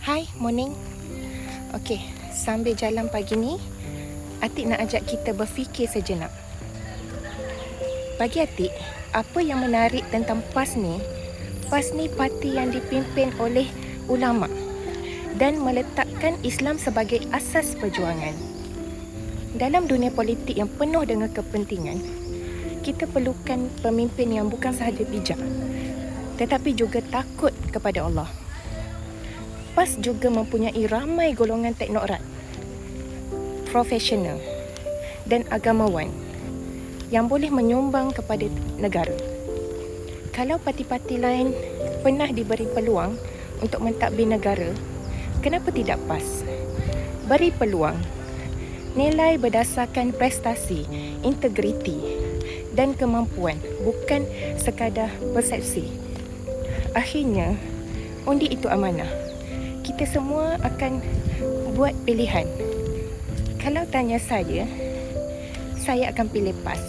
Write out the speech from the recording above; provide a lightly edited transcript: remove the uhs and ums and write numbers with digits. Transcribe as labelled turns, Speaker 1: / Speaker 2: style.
Speaker 1: Hai, morning. Okey, sambil jalan pagi ni, Atik nak ajak kita berfikir sejenak. Bagi Atik, apa yang menarik tentang PAS ni parti yang dipimpin oleh ulama dan meletakkan Islam sebagai asas perjuangan. Dalam dunia politik yang penuh dengan kepentingan, kita perlukan pemimpin yang bukan sahaja bijak, tetapi juga takut kepada Allah. PAS juga mempunyai ramai golongan teknokrat, profesional dan agamawan yang boleh menyumbang kepada negara. Kalau parti-parti lain pernah diberi peluang untuk mentadbir negara, kenapa tidak PAS? Beri peluang. Nilai berdasarkan prestasi, integriti dan kemampuan, bukan sekadar persepsi. Akhirnya, undi itu amanah. Kita semua akan buat pilihan. Kalau tanya saya akan pilih PAS.